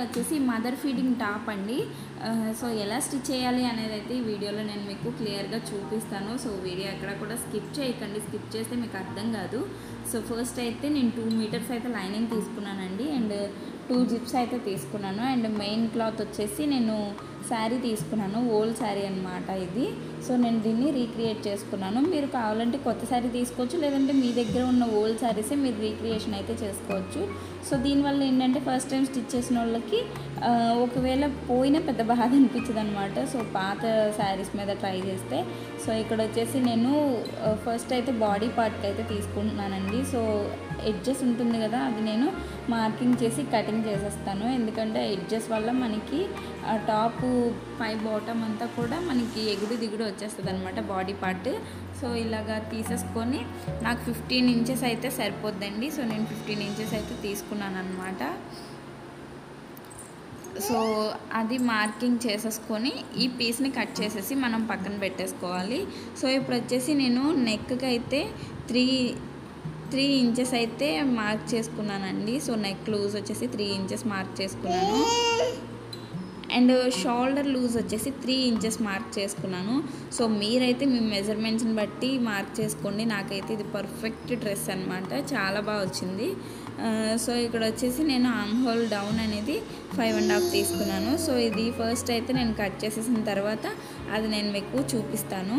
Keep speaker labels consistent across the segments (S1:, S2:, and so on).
S1: వచ్చేసి mother feeding top అండి. So ఎలా స్టిచ్ చేయాలి అనేది అయితే ఈ వీడియోలో నేను మీకు క్లియర్గా చూపిస్తాను. సో వీడియో ఎక్కడ కూడా స్కిప్ చేయకండి, స్కిప్ చేస్తే మీకు అర్థం కాదు. సో ఫస్ట్ అయితే నేను 2 మీటర్స్ అయితే లైనింగ్ తీసుకున్నానండి, అండ్ 2 జిప్స్ అయితే తీసుకున్నాను. అండ్ మెయిన్ క్లాత్ వచ్చేసి నేను శారీ తీసుకున్నాను, ఓల్డ్ శారీ అనమాట ఇది. సో నేను దీన్ని రీక్రియేట్ చేసుకున్నాను. మీరు కావాలంటే కొత్త శారీ తీసుకోవచ్చు, లేదంటే మీ దగ్గర ఉన్న ఓల్డ్ శారీసే మీరు రీక్రియేషన్ అయితే చేసుకోవచ్చు. సో దీనివల్ల ఏంటంటే ఫస్ట్ టైం స్టిచ్ చేసిన వాళ్ళకి ఒకవేళ పోయినా పెద్ద బాధ అనిపించదు అనమాట. సో పాత శారీస్ మీద ట్రై చేస్తే. సో ఇక్కడ వచ్చేసి నేను ఫస్ట్ అయితే బాడీ పార్ట్కి అయితే తీసుకుంటున్నానండి. సో ఎడ్జెస్ ఉంటుంది కదా, అది నేను మార్కింగ్ చేసి కటింగ్ చేసేస్తాను. ఎందుకంటే ఎడ్జెస్ వల్ల మనకి టాపు పై బాటమ్ అంతా కూడా మనకి ఎగుడు దిగుడు వచ్చేస్తుంది అనమాట బాడీ పార్ట్. సో ఇలాగా తీసేసుకొని నాకు 15 ఇంచెస్ అయితే సరిపోద్దండి. సో నేను 15 ఇంచెస్ అయితే తీసుకున్నాను అనమాట. సో అది మార్కింగ్ చేసేసుకొని ఈ పీస్ని కట్ చేసేసి మనం పక్కన పెట్టేసుకోవాలి. సో ఇప్పుడు వచ్చేసి నేను నెక్కి అయితే 3 ఇంచెస్ అయితే మార్క్ చేసుకున్నానండి. సో నెక్ లూజ్ వచ్చేసి 3 ఇంచెస్ మార్క్ చేసుకున్నాను, అండ్ షోల్డర్ లూజ్ వచ్చేసి 3 ఇంచెస్ మార్క్ చేసుకున్నాను. సో మీరైతే మీ మెజర్మెంట్స్ని బట్టి మార్క్ చేసుకోండి. నాకైతే ఇది పర్ఫెక్ట్ డ్రెస్ అనమాట, చాలా బాగా వచ్చింది. సో ఇక్కడ వచ్చేసి నేను ఆర్మ్ హోల్ డౌన్ అనేది 5.5 తీసుకున్నాను. సో ఇది ఫస్ట్ అయితే నేను కట్ చేసేసిన తర్వాత అది నేను మీకు చూపిస్తాను.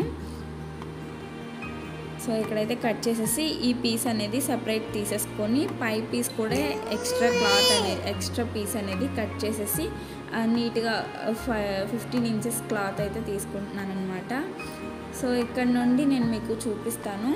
S1: సో ఇక్కడైతే కట్ చేసేసి ఈ పీస్ అనేది సపరేట్ తీసేసుకొని పై పీస్ కూడా ఎక్స్ట్రా పీస్ అనేది కట్ చేసేసి నీట్గా 15 ఇంచెస్ క్లాత్ అయితే తీసుకుంటున్నాను అనమాట. సో ఇక్కడ నుండి నేను మీకు చూపిస్తాను.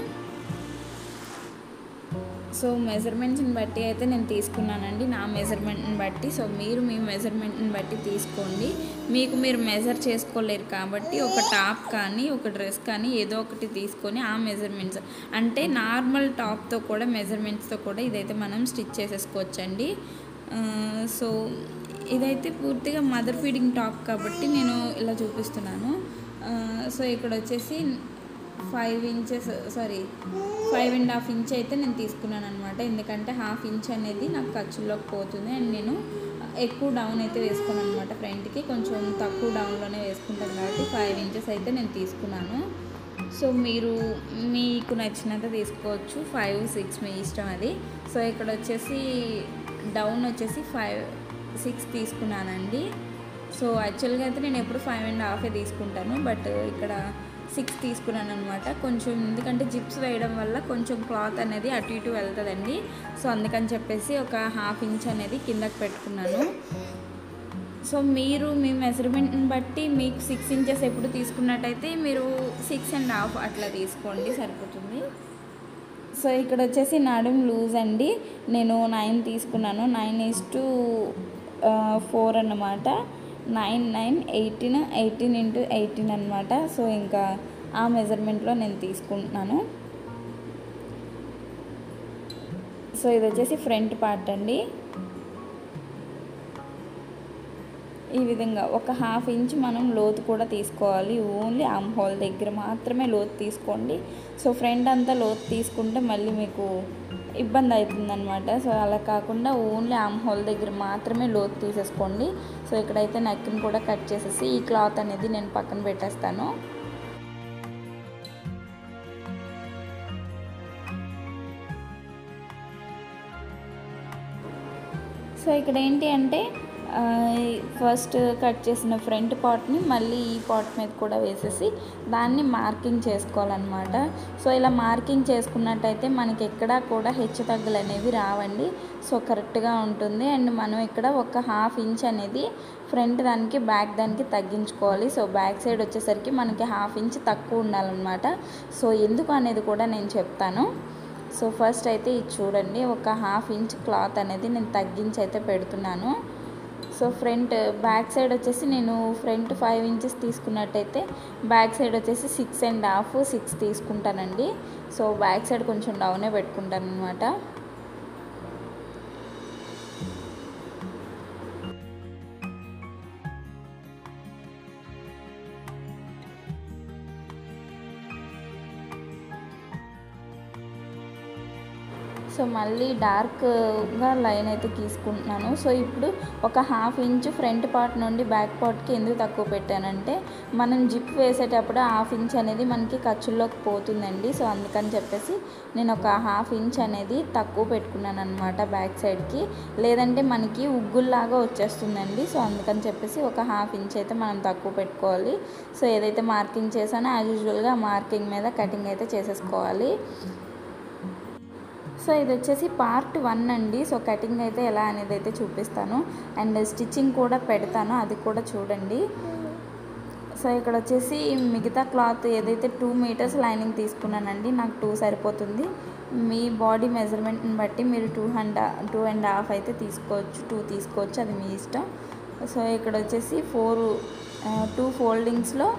S1: సో మెజర్మెంట్స్ని బట్టి అయితే నేను తీసుకున్నానండి, నా మెజర్మెంట్ని బట్టి. సో మీరు మీ మెజర్మెంట్ని బట్టి తీసుకోండి. మీరు మెజర్ చేసుకోలేరు కాబట్టి ఒక టాప్ కానీ ఒక డ్రెస్ కానీ ఏదో ఒకటి తీసుకొని ఆ మెజర్మెంట్స్ అంటే నార్మల్ టాప్తో కూడా మెజర్మెంట్స్తో కూడా ఇదైతే మనం స్టిచ్ చేసేసుకోవచ్చండి. సో ఇదైతే పూర్తిగా మదర్ ఫీడింగ్ టాప్ కాబట్టి నేను ఇలా చూపిస్తున్నాను. సో ఇక్కడ వచ్చేసి 5.5 ఇంచ్ అయితే నేను తీసుకున్నాను అనమాట. ఎందుకంటే 1/2 ఇంచ్ అనేది నాకు ఖర్చుల్లోకి పోతుంది, అండ్ నేను ఎక్కువ డౌన్ అయితే వేసుకున్నాను అనమాట. ఫ్రంట్కి కొంచెం తక్కువ డౌన్లోనే వేసుకుంటాను కాబట్టి 5 ఇంచెస్ అయితే నేను తీసుకున్నాను. సో మీకు నచ్చినంత తీసుకోవచ్చు, 5, 6 మీ ఇష్టం అది. సో ఇక్కడ వచ్చేసి డౌన్ వచ్చేసి 6 తీసుకున్నానండి. సో యాక్చువల్గా అయితే నేను ఎప్పుడు 5.5 తీసుకుంటాను, బట్ ఇక్కడ 6 తీసుకున్నాను అనమాట. కొంచెం ఎందుకంటే జిప్స్ వేయడం వల్ల కొంచెం క్లాత్ అనేది అటు ఇటు వెళ్తుందండి. సో అందుకని చెప్పేసి ఒక 1/2 ఇంచ్ అనేది కిందకి పెట్టుకున్నాను. సో మీరు మీ మెజర్మెంట్ని బట్టి మీకు 6 ఇంచెస్ ఎప్పుడు తీసుకున్నట్టయితే మీరు 6.5 అట్లా తీసుకోండి, సరిపోతుంది. సో ఇక్కడ వచ్చేసి నడుం లూజ్ అండి, నేను 9 తీసుకున్నాను. 9:4 అన్నమాట. 9, 9, 18, 18x18 అనమాట. సో ఇంకా ఆ మెజర్మెంట్లో నేను తీసుకుంటున్నాను. సో ఇది వచ్చేసి ఫ్రంట్ పార్ట్ అండి. ఈ విధంగా ఒక 1/2 ఇంచ్ మనం లోతు కూడా తీసుకోవాలి. ఓన్లీ ఆర్మ్ హోల్ దగ్గర మాత్రమే లోతు తీసుకోండి. సో ఫ్రంట్ అంతా లోతు తీసుకుంటే మళ్ళీ మీకు ఇబ్బంది అవుతుందన్నమాట. సో అలా కాకుండా ఓన్లీ ఆర్మ్ హోల్ దగ్గర మాత్రమే లోతు తీసేసుకోండి. సో ఇక్కడైతే నెక్ని కూడా కట్ చేసేసి ఈ క్లాత్ అనేది నేను పక్కన పెట్టేస్తాను. సో ఇక్కడ ఏంటి అంటే ఫస్ట్ కట్ చేసిన ఫ్రంట్ పార్ట్ని మళ్ళీ ఈ పార్ట్ మీద కూడా వేసేసి దాన్ని మార్కింగ్ చేసుకోవాలన్నమాట. సో ఇలా మార్కింగ్ చేసుకున్నట్టయితే మనకి ఎక్కడా కూడా హెచ్చు తగ్గులు అనేవి రావండి. సో కరెక్ట్గా ఉంటుంది. అండ్ మనం ఇక్కడ ఒక 1/2 ఇంచ్ అనేది ఫ్రంట్ దానికి బ్యాక్ దానికి తగ్గించుకోవాలి. సో బ్యాక్ సైడ్ వచ్చేసరికి మనకి 1/2 ఇంచ్ తక్కువ ఉండాలన్నమాట. సో ఎందుకు అనేది కూడా నేను చెప్తాను. సో ఫస్ట్ అయితే ఇది చూడండి, ఒక 1/2 ఇంచ్ క్లాత్ అనేది నేను తగ్గించి అయితే పెడుతున్నాను. సో బ్యాక్ సైడ్ వచ్చేసి నేను ఫ్రంట్ 5 ఇంచెస్ తీసుకున్నట్టయితే బ్యాక్ సైడ్ వచ్చేసి 6.5, 6 తీసుకుంటానండి. సో బ్యాక్ సైడ్ కొంచెం డౌనే పెట్టుకుంటాను అనమాట. సో సో మళ్ళీ డార్క్గా లైన్ అయితే తీసుకుంటున్నాను. సో ఇప్పుడు ఒక 1/2 ఇంచ్ ఫ్రంట్ పార్ట్ నుండి బ్యాక్ పార్ట్కి ఎందుకు తక్కువ పెట్టానంటే మనం జిప్ వేసేటప్పుడు 1/2 ఇంచ్ అనేది మనకి ఖర్చుల్లోకి పోతుందండి. సో అందుకని చెప్పేసి నేను ఒక 1/2 ఇంచ్ అనేది తక్కువ పెట్టుకున్నాను అనమాట బ్యాక్ సైడ్కి, లేదంటే మనకి ఉగ్గుల్లాగా వచ్చేస్తుందండి. సో అందుకని చెప్పేసి ఒక 1/2 ఇంచ్ అయితే మనం తక్కువ పెట్టుకోవాలి. సో ఏదైతే మార్కింగ్ చేశానో యాజ్ యూజువల్గా మార్కింగ్ మీద కటింగ్ అయితే చేసేసుకోవాలి. సో ఇది వచ్చేసి పార్ట్ 1 అండి. సో కటింగ్ అయితే ఎలా అనేది అయితే చూపిస్తాను అండ్ స్టిచ్చింగ్ కూడా పెడతాను, అది కూడా చూడండి. సో ఇక్కడ వచ్చేసి మిగతా క్లాత్ ఏదైతే 2 మీటర్స్ లైనింగ్ తీసుకున్నానండి, నాకు 2 సరిపోతుంది. మీ బాడీ మెజర్మెంట్ని బట్టి మీరు 2.5 అయితే తీసుకోవచ్చు, 2 తీసుకోవచ్చు, అది మీ ఇష్టం. సో ఇక్కడ వచ్చేసి 2 ఫోల్డింగ్స్లో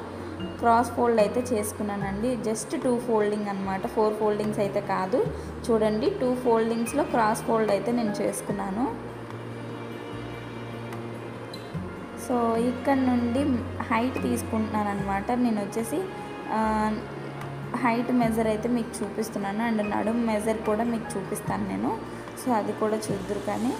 S1: క్రాస్ ఫోల్డ్ అయితే చేసుకున్నానండి. జస్ట్ 2 ఫోల్డింగ్ అనమాట, 4 ఫోల్డింగ్స్ అయితే కాదు. చూడండి 2 ఫోల్డింగ్స్లో క్రాస్ ఫోల్డ్ అయితే నేను చేసుకున్నాను. సో ఇక్కడ నుండి హైట్ తీసుకుంటున్నాను అనమాట. నేను వచ్చేసి హైట్ మెజర్ అయితే మీకు చూపిస్తున్నాను అండ్ నడుము మెజర్ కూడా మీకు చూపిస్తాను నేను. సో అది కూడా చూద్దరు. కానీ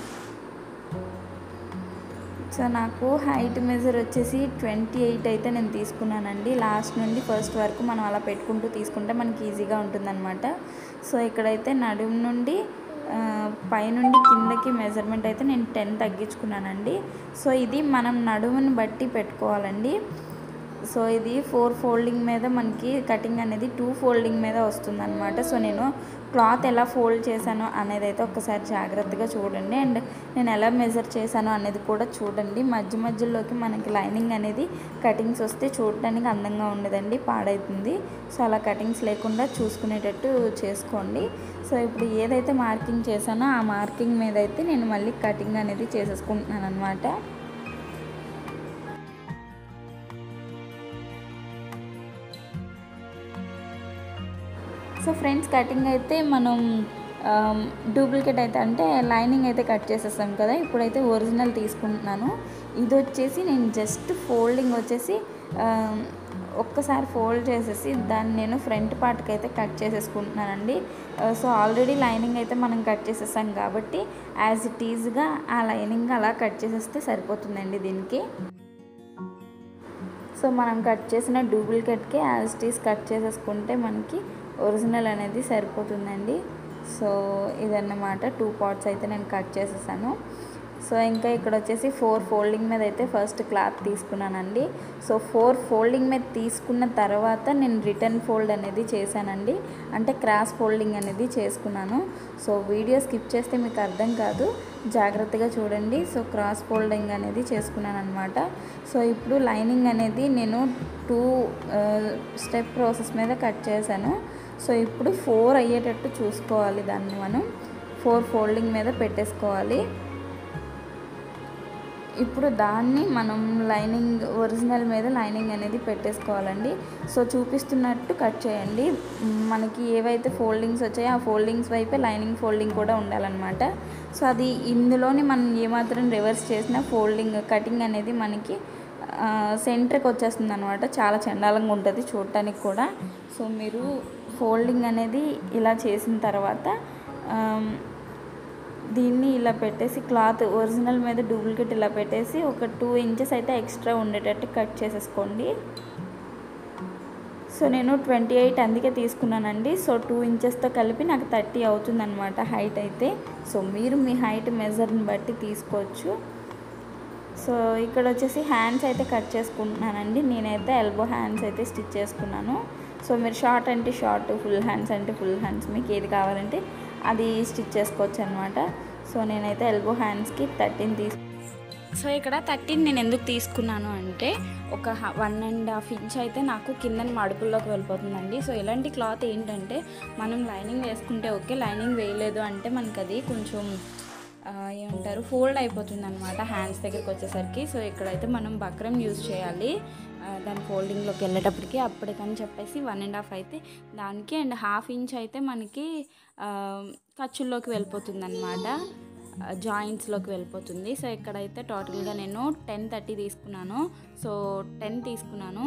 S1: సో నాకు హైట్ మెజర్ వచ్చేసి 28 అయితే నేను తీసుకున్నానండి. లాస్ట్ నుండి ఫస్ట్ వరకు మనం అలా పెట్టుకుంటూ తీసుకుంటే మనకి ఈజీగా ఉంటుందన్నమాట. సో ఇక్కడైతే నడుము నుండి పైనుండి కిందకి మెజర్మెంట్ అయితే నేను 10 తగ్గించుకున్నానండి. సో ఇది మనం నడుముని బట్టి పెట్టుకోవాలండి. సో ఇది 4 ఫోల్డింగ్ మీద మనకి కటింగ్ అనేది 2 ఫోల్డింగ్ మీద వస్తుందన్నమాట. సో నేను క్లాత్ ఎలా ఫోల్డ్ చేశానో అనేది అయితే ఒక్కసారి జాగ్రత్తగా చూడండి అండ్ నేను ఎలా మెజర్ చేశానో అనేది కూడా చూడండి. మధ్యలోకి మనకి లైనింగ్ అనేది కటింగ్స్ వస్తే చూడడానికి అందంగా ఉండదండి, పాడవుతుంది. సో అలా కటింగ్స్ లేకుండా చూసుకునేటట్టు చేసుకోండి. సో ఇప్పుడు ఏదైతే మార్కింగ్ చేశానో ఆ మార్కింగ్ మీద అయితే నేను మళ్ళీ కటింగ్ అనేది చేసేసుకుంటున్నాను అనమాట. సో ఫ్రెండ్స్ కటింగ్ అయితే మనం డూప్లికేట్ అయితే అంటే లైనింగ్ అయితే కట్ చేసేస్తాం కదా, ఇప్పుడైతే ఒరిజినల్ తీసుకుంటున్నాను. ఇది వచ్చేసి నేను జస్ట్ ఫోల్డింగ్ వచ్చేసి ఒక్కసారి ఫోల్డ్ చేసేసి దాన్ని నేను ఫ్రంట్ పార్ట్కి అయితే కట్ చేసేసుకుంటున్నానండి. సో ఆల్రెడీ లైనింగ్ అయితే మనం కట్ చేసేసాం కాబట్టి యాజ్ ఇట్ ఈజ్గా ఆ లైనింగ్ అలా కట్ చేసేస్తే సరిపోతుందండి దీనికి. సో మనం కట్ చేసిన డూప్లికేట్కి యాజ్ ఇట్ ఈజ్ కట్ చేసేసుకుంటే మనకి ఒరిజినల్ అనేది సరిపోతుందండి. సో ఇదన్నమాట 2 పార్ట్స్ అయితే నేను కట్ చేసేసాను. సో ఇంకా ఇక్కడ వచ్చేసి 4 ఫోల్డింగ్ మీద అయితే ఫస్ట్ క్లాత్ తీసుకున్నానండి. సో 4 ఫోల్డింగ్ మీద తీసుకున్న తర్వాత నేను రిటర్న్ ఫోల్డ్ అనేది చేశానండి, అంటే క్రాస్ ఫోల్డింగ్ అనేది చేసుకున్నాను. సో వీడియో స్కిప్ చేస్తే మీకు అర్థం కాదు, జాగ్రత్తగా చూడండి. సో క్రాస్ ఫోల్డింగ్ అనేది చేసుకున్నాను అనమాట. సో ఇప్పుడు లైనింగ్ అనేది నేను 2 స్టెప్ ప్రాసెస్ మీద కట్ చేశాను. సో ఇప్పుడు 4 అయ్యేటట్టు చూసుకోవాలి, దాన్ని మనం 4 ఫోల్డింగ్ మీద పెట్టేసుకోవాలి. ఇప్పుడు దాన్ని మనం లైనింగ్ ఒరిజినల్ మీద లైనింగ్ అనేది పెట్టేసుకోవాలండి. సో చూపిస్తున్నట్టు కట్ చేయండి. మనకి ఏవైతే ఫోల్డింగ్స్ వచ్చాయో ఆ ఫోల్డింగ్స్ వైపే లైనింగ్ ఫోల్డింగ్ కూడా ఉండాలన్నమాట. సో అది ఇందులోని మనం ఏమాత్రం రివర్స్ చేసినా ఫోల్డింగ్ కటింగ్ అనేది మనకి సెంటర్కి వచ్చేస్తుంది అనమాట. చాలా చండాలంగా ఉంటుంది చూడటానికి కూడా. సో మీరు ఫోల్డింగ్ అనేది ఇలా చేసిన తర్వాత దీన్ని ఇలా పెట్టేసి క్లాత్ ఒరిజినల్ మీద డూప్లికేట్ ఇలా పెట్టేసి ఒక 2 ఇంచెస్ అయితే ఎక్స్ట్రా ఉండేటట్టు కట్ చేసేసుకోండి. సో నేను 28 అందుకే తీసుకున్నానండి. సో 2 ఇంచెస్తో కలిపి నాకు 30 అవుతుందన్నమాట హైట్ అయితే. సో మీరు మీ హైట్ మెజర్ని బట్టి తీసుకోవచ్చు. సో ఇక్కడ వచ్చేసి హ్యాండ్స్ అయితే కట్ చేసుకుంటున్నానండి. నేనైతే ఎల్బో హ్యాండ్స్ అయితే స్టిచ్ చేసుకున్నాను. సో మీరు షార్ట్ అంటే షార్ట్, ఫుల్ హ్యాండ్స్ అంటే ఫుల్ హ్యాండ్స్, మీకు ఏది కావాలంటే అది స్టిచ్ చేసుకోవచ్చు అనమాట. సో నేనైతే ఎల్బో హ్యాండ్స్కి 13 సో ఇక్కడ 13 నేను ఎందుకు తీసుకున్నాను అంటే ఒక 1.5 ఇంచ్ అయితే నాకు కింద మడుపుల్లోకి వెళ్ళిపోతుందండి. సో ఇలాంటి క్లాత్ ఏంటంటే మనం లైనింగ్ వేసుకుంటే ఓకే, లైనింగ్ వేయలేదు అంటే మనకి అది కొంచెం ఏమంటారు ఫోల్డ్ అయిపోతుంది అనమాట హ్యాండ్స్ దగ్గరికి వచ్చేసరికి. సో ఇక్కడైతే మనం బక్రం యూజ్ చేయాలి దాని ఫోల్డింగ్లోకి వెళ్ళేటప్పటికి, అప్పటికని చెప్పేసి 1.5 అయితే దానికి అండ్ 1/2 ఇంచ్ అయితే మనకి ఖర్చుల్లోకి వెళ్ళిపోతుంది అనమాట, జాయింట్స్లోకి వెళ్ళిపోతుంది. సో ఇక్కడైతే టోటల్గా నేను 10 30 తీసుకున్నాను. సో 10 తీసుకున్నాను.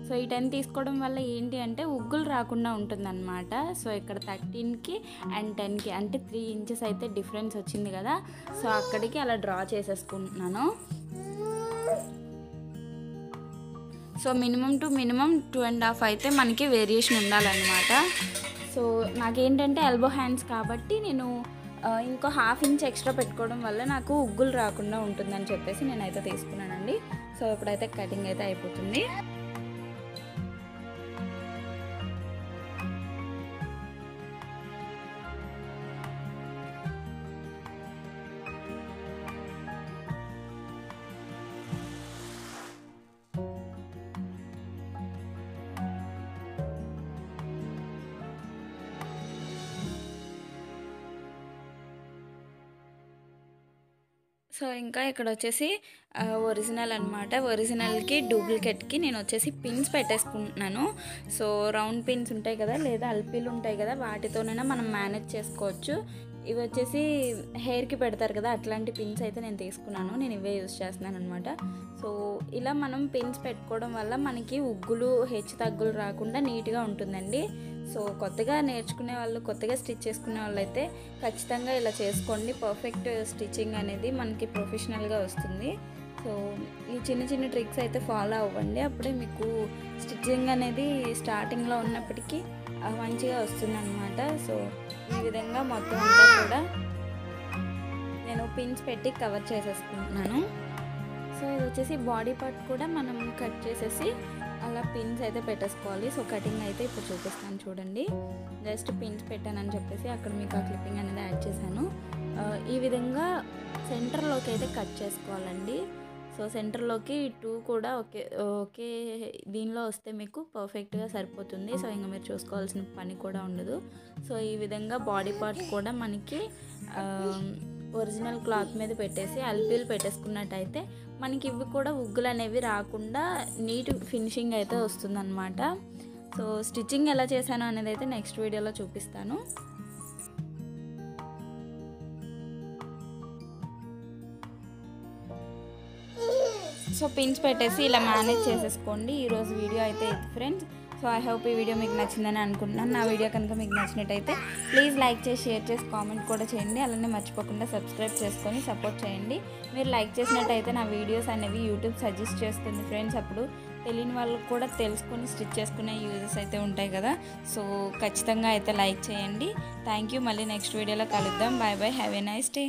S1: సో సో ఈ 10 తీసుకోవడం వల్ల ఏంటి అంటే ఉగ్గులు రాకుండా ఉంటుందన్నమాట. సో ఇక్కడ 13కి అండ్ 10కి అంటే 3 ఇంచెస్ అయితే డిఫరెన్స్ వచ్చింది కదా, సో అక్కడికి అలా డ్రా చేసేసుకుంటున్నాను. సో మినిమం టు మినిమం 2.5 అయితే మనకి వేరియేషన్ ఉండాలన్నమాట. సో నాకేంటంటే ఎల్బో హ్యాండ్స్ కాబట్టి నేను ఇంకో 1/2 ఇంచ్ ఎక్స్ట్రా పెట్టుకోవడం వల్ల నాకు ఉగ్గులు రాకుండా ఉంటుందని చెప్పేసి నేనైతే తీసుకున్నానండి. సో ఇప్పుడైతే కటింగ్ అయితే అయిపోతుంది. సో ఇంకా ఇక్కడ వచ్చేసి ఒరిజినల్ అనమాట. ఒరిజినల్కి డూప్లికేట్కి నేను వచ్చేసి పిన్స్ పెట్టేసుకుంటున్నాను. సో రౌండ్ పిన్స్ ఉంటాయి కదా, లేదా అల్పీలు ఉంటాయి కదా, వాటితోనైనా మనం మేనేజ్ చేసుకోవచ్చు. ఇవి వచ్చేసి హెయిర్కి పెడతారు కదా, అట్లాంటి పిన్స్ అయితే నేను తీసుకున్నాను. నేను ఇవే యూజ్ చేస్తున్నాను అనమాట. సో ఇలా మనం పిన్స్ పెట్టుకోవడం వల్ల మనకి ఉగ్గులు హెచ్చు తగ్గులు రాకుండా నీట్గా ఉంటుందండి. సో కొత్తగా నేర్చుకునే వాళ్ళు, కొత్తగా స్టిచ్ చేసుకునే వాళ్ళు అయితే ఖచ్చితంగా ఇలా చేసుకోండి. పర్ఫెక్ట్ స్టిచ్చింగ్ అనేది మనకి ప్రొఫెషనల్గా వస్తుంది. సో ఈ చిన్న చిన్న ట్రిక్స్ అయితే ఫాలో అవ్వండి, అప్పుడే మీకు స్టిచ్చింగ్ అనేది స్టార్టింగ్లో ఉన్నప్పటికీ మంచిగా వస్తుంది అనమాట. సో ఈ విధంగా మొత్తం అంతా కూడా నేను పిన్స్ పెట్టి కవర్ చేసేసుకుంటున్నాను. సో ఇది వచ్చేసి బాడీ పార్ట్ కూడా మనం కట్ చేసేసి అలా పిన్స్ అయితే పెట్టేసుకోవాలి. సో కటింగ్ అయితే ఇప్పుడు చూపిస్తాను చూడండి. జస్ట్ పిన్స్ పెట్టానని చెప్పేసి అక్కడ మీకు ఆ క్లిప్పింగ్ అనేది యాడ్ చేశాను. ఈ విధంగా సెంటర్లోకి అయితే కట్ చేసుకోవాలండి. సో సెంటర్లోకి 2 కూడా ఒకే దీనిలో వస్తే మీకు పర్ఫెక్ట్గా సరిపోతుంది. సో ఇంకా మీరు చూసుకోవాల్సిన పని కూడా ఉండదు. సో ఈ విధంగా బాడీ పార్ట్ కూడా మనకి ఒరిజినల్ క్లాత్ మీద పెట్టేసి అల్పీలు పెట్టేసుకున్నట్టయితే మనకి ఇవి కూడా ఉగ్గులు అనేవి రాకుండా నీట్ ఫినిషింగ్ అయితే వస్తుందన్నమాట. సో స్టిచ్చింగ్ ఎలా చేశాను అనేది అయితే నెక్స్ట్ వీడియోలో చూపిస్తాను. సో పిన్స్ పెట్టేసి ఇలా మేనేజ్ చేసేసుకోండి. ఈరోజు వీడియో అయితే ఇది ఫ్రెండ్స్. సో ఐ హోప్ ఈ వీడియో మీకు నచ్చిందని అనుకుంటున్నాను. నా వీడియో కనుక మీకు నచ్చినట్టయితే ప్లీజ్ లైక్ చేసి, షేర్ చేసి, కామెంట్ కూడా చేయండి. అలానే మర్చిపోకుండా సబ్స్క్రైబ్ చేసుకొని సపోర్ట్ చేయండి. మీరు లైక్ చేసినట్టయితే నా వీడియోస్ అనేవి యూట్యూబ్ సజెస్ట్ చేస్తుంది ఫ్రెండ్స్. అప్పుడు తెలియని వాళ్ళకు కూడా తెలుసుకొని స్టిచ్ చేసుకునే యూజెస్ అయితే ఉంటాయి కదా. సో ఖచ్చితంగా అయితే లైక్ చేయండి. Thank you. మళ్ళీ నెక్స్ట్ వీడియోలో కలుద్దాం. Bye bye. Have a nice day.